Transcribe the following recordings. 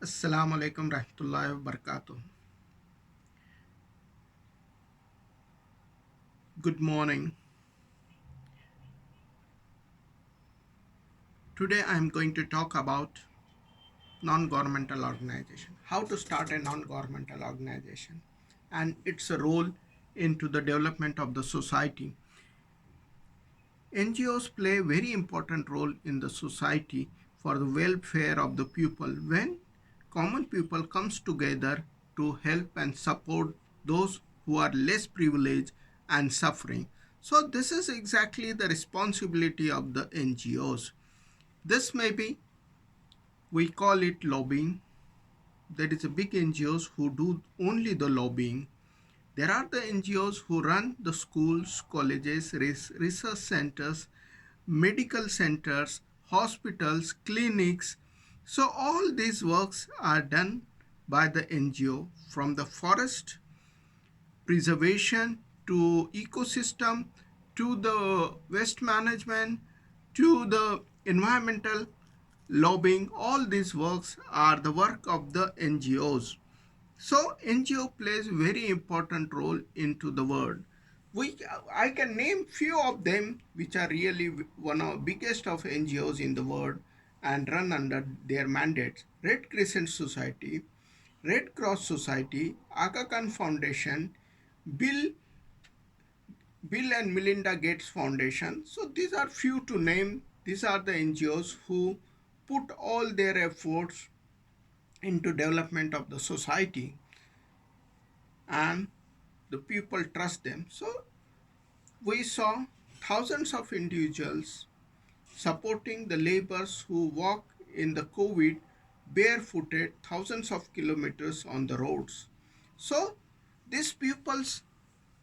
Assalamu alaikum rahmatullahi wa barakatuh. Good morning. Today I am going to talk about non-governmental organization. How to start a non-governmental organization and its role into the development of the society. NGOs play a very important role in the society for the welfare of the people when common people comes together to help and support those who are less privileged and suffering. So this is exactly the responsibility of the NGOs. This may be, we call it lobbying. There is a big NGOs who do only the lobbying. There are the NGOs who run the schools, colleges, research centers, medical centers, hospitals, clinics. So all these works are done by the NGO, from the forest preservation to ecosystem to the waste management to the environmental lobbying. All these works are the work of the NGOs. So NGO plays very important role into the world. We, I can name few of them which are really one of biggest of NGOs in the world and run under their mandates. Red Crescent Society, Red Cross Society, Aga Khan Foundation, Bill Bill and Melinda Gates Foundation. So these are few to name. These are the NGOs who put all their efforts into development of the society, and the people trust them. So we saw thousands of individuals supporting the laborers who walk in the COVID barefooted thousands of kilometers on the roads. So these people's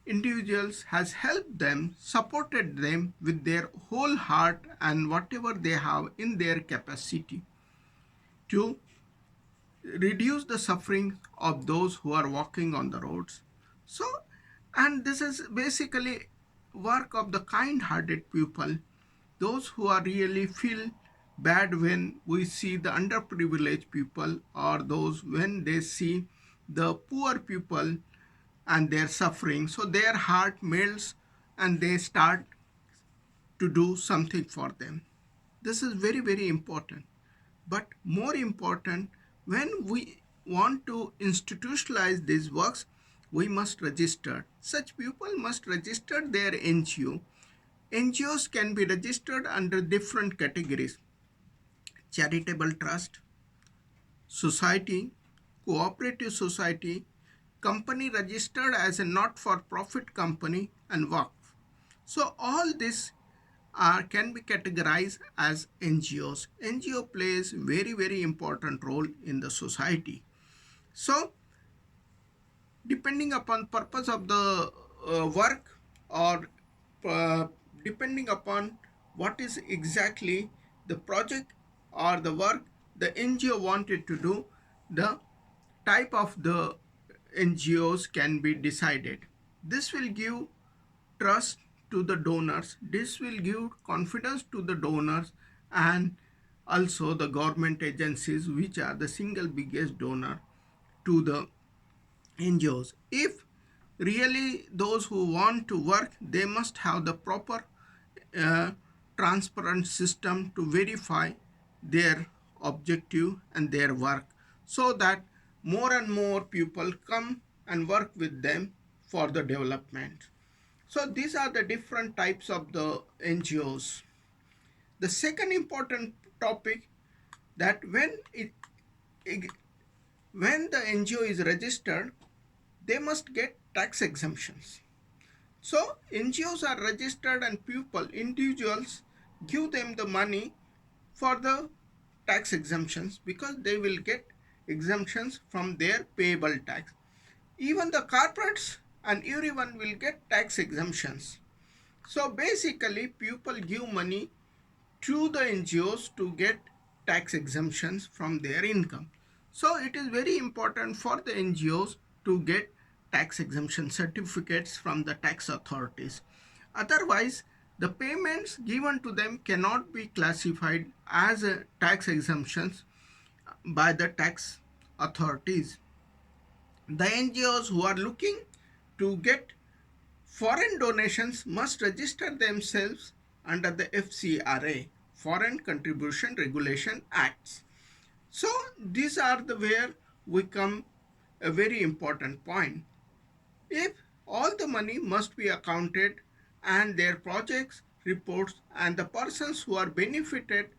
individuals has helped them, supported them with their whole heart and whatever they have in their capacity to reduce the suffering of those who are walking on the roads. So, and this is basically work of the kind-hearted people, those who are really feel bad when we see the underprivileged people, or those when they see the poor people and their suffering. So their heart melts and they start to do something for them. This is very, very important. But more important, when we want to institutionalize these works, we must register. Such people must register their NGO. NGOs can be registered under different categories: charitable trust, society, cooperative society, company registered as a not-for-profit company, and Waqf. So all this can be categorized as NGOs. NGO plays very, very important role in the society. So depending upon purpose of the work, or uh, depending upon what is exactly the project or the work the NGO wanted to do, the type of the NGOs can be decided. This will give trust to the donors. This will give confidence to the donors and also the government agencies, which are the single biggest donor to the NGOs. If really those who want to work, they must have the proper uh, transparent system to verify their objective and their work, so that more and more people come and work with them for the development. So these are the different types of the NGOs. The second important topic, that when the NGO is registered, they must get tax exemptions. So NGOs are registered and people, individuals, give them the money for the tax exemptions, because they will get exemptions from their payable tax. Even the corporates and everyone will get tax exemptions. So basically people give money to the NGOs to get tax exemptions from their income. So it is very important for the NGOs to get tax exemption certificates from the tax authorities. Otherwise, the payments given to them cannot be classified as tax exemptions by the tax authorities. The NGOs who are looking to get foreign donations must register themselves under the FCRA, Foreign Contribution Regulation Acts. So these are the where we come a very important point. If all the money must be accounted and their projects reports and the persons who are benefited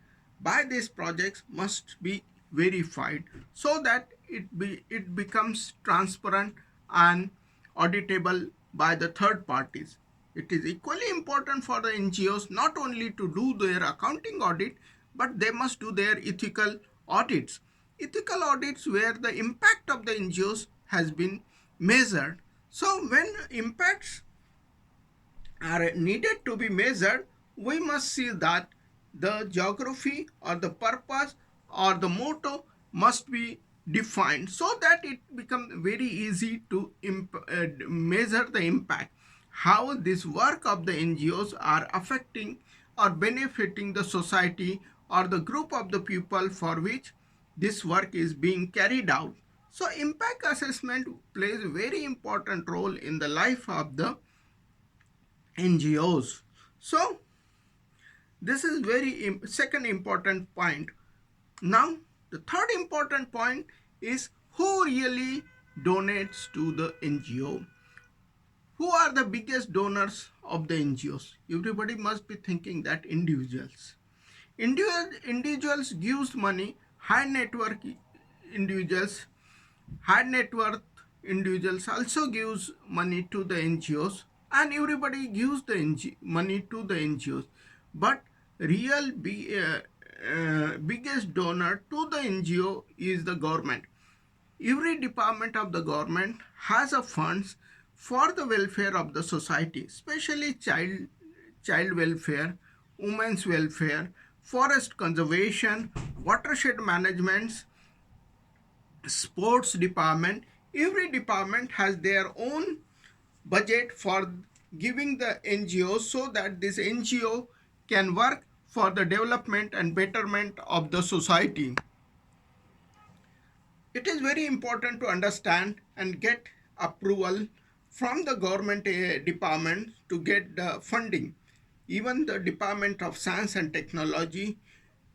by these projects must be verified so that it becomes transparent and auditable by the third parties. It is equally important for the NGOs not only to do their accounting audit, but they must do their ethical audits. Ethical audits where the impact of the NGOs has been measured. So when impacts are needed to be measured, we must see that the geography or the purpose or the motto must be defined so that it becomes very easy to measure the impact, how this work of the NGOs are affecting or benefiting the society or the group of the people for which this work is being carried out. So impact assessment plays a very important role in the life of the NGOs. So this is very second important point. Now the third important point is who really donates to the NGO. Who are the biggest donors of the NGOs? Everybody must be thinking that individuals. Individuals gives money, high net worth individuals, high net worth individuals also gives money to the NGOs, and everybody gives the money to the NGOs. But real biggest donor to the NGO is the government. Every department of the government has a funds for the welfare of the society, especially child welfare, women's welfare, forest conservation, watershed management, sports department. Every department has their own budget for giving the NGO so that this NGO can work for the development and betterment of the society. It is very important to understand and get approval from the government department to get the funding. Even the Department of Science and Technology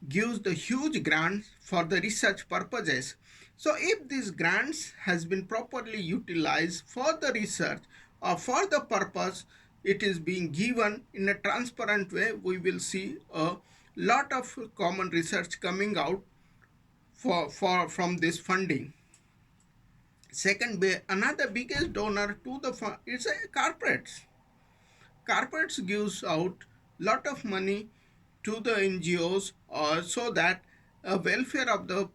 gives the huge grants for the research purposes. So if these grants has been properly utilized for the research or for the purpose it is being given in a transparent way, we will see a lot of common research coming out from this funding. Second, another biggest donor to the fund is corporates. Corporates gives out lot of money to the NGOs so that welfare of the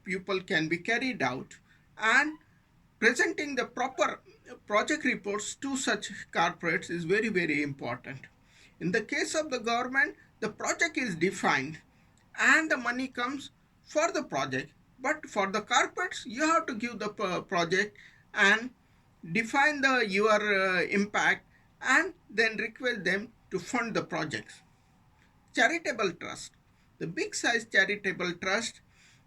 people can be carried out, and presenting the proper project reports to such corporates is very important. In the case of the government, the project is defined and the money comes for the project, but for the corporates you have to give the project and define your impact and then request them to fund the projects. Charitable trust, the big size charitable trust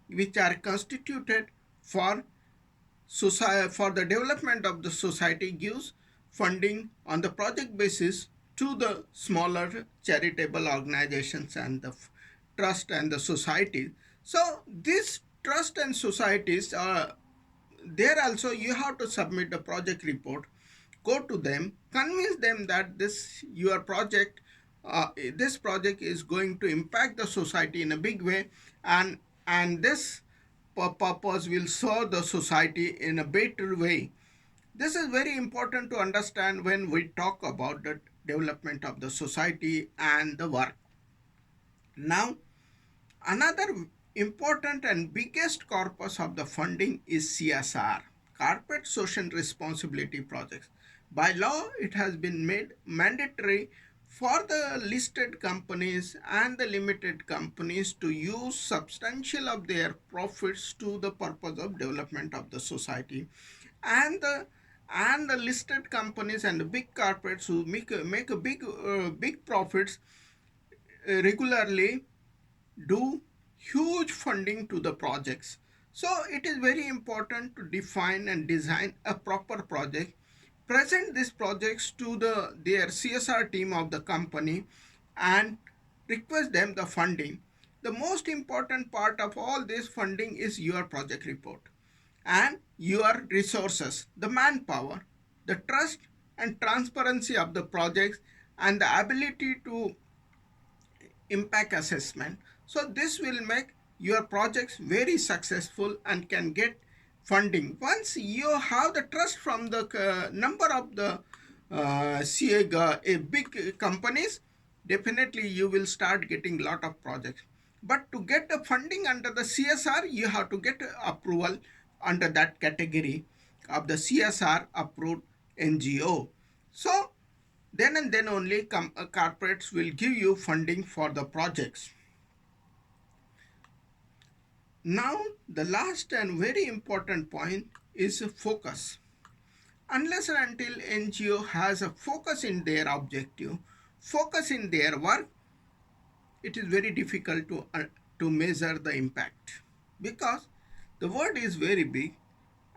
which are constituted for for the development of the society gives funding on the project basis to the smaller charitable organizations and the trust and the societies. So these trust and societies are there also you have to submit the project report, go to them, convince them that this project is going to impact the society in a big way, and this purpose will serve the society in a better way. This is very important to understand when we talk about the development of the society and the work. Now, another important and biggest corpus of the funding is CSR, Corporate Social Responsibility Projects. By law, it has been made mandatory for the listed companies and the limited companies to use substantial of their profits to the purpose of development of the society, and the listed companies and the big corporates who make a big profits regularly do huge funding to the projects. So it is very important to define and design a proper project, present these projects to their CSR team of the company, and request them the funding. The most important part of all this funding is your project report and your resources, the manpower, the trust and transparency of the projects, and the ability to impact assessment. So this will make your projects very successful and can get funding. Once you have the trust from the number of the big companies, definitely you will start getting lot of projects. But to get the funding under the CSR, you have to get approval under that category of the CSR approved NGO. So then and then only corporates will give you funding for the projects. Now, the last and very important point is focus. Unless and until NGO has a focus in their objective, focus in their work, it is very difficult to measure the impact, because the world is very big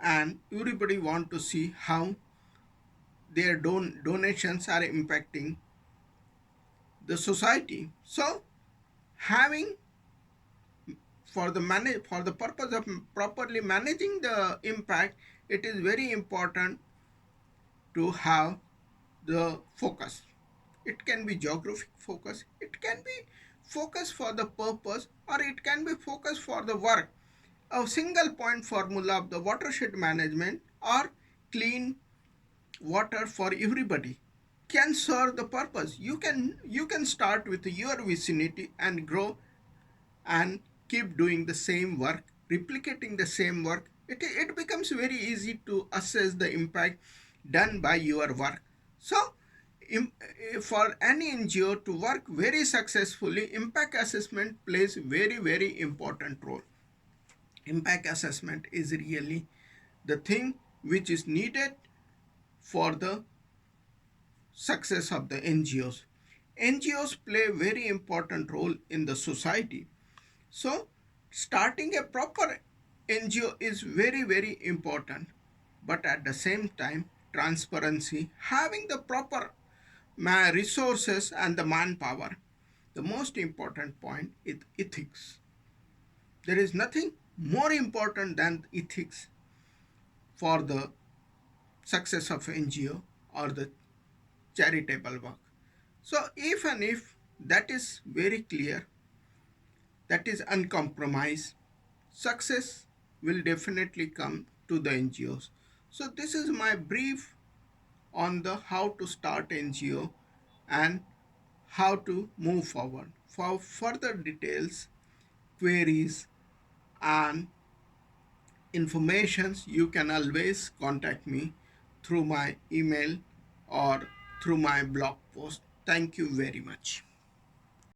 and everybody want to see how their donations are impacting the society. So having for the purpose of properly managing the impact, it is very important to have the focus. It can be geographic focus, it can be focus for the purpose, or it can be focus for the work. A single point formula of the watershed management or clean water for everybody can serve the purpose. You can start with your vicinity and grow and keep doing the same work, replicating the same work. It becomes very easy to assess the impact done by your work. So for any NGO to work very successfully, impact assessment plays very important role. Impact assessment is really the thing which is needed for the success of the NGOs. NGOs play a very important role in the society. So starting a proper NGO is very important, but at the same time, transparency, having the proper resources and the manpower. The most important point is ethics. There is nothing more important than ethics for the success of NGO or the charitable work. So if that is very clear, that is uncompromised, success will definitely come to the NGOs. So this is my brief on the how to start NGO and how to move forward. For further details, queries and informations, you can always contact me through my email or through my blog post. Thank you very much.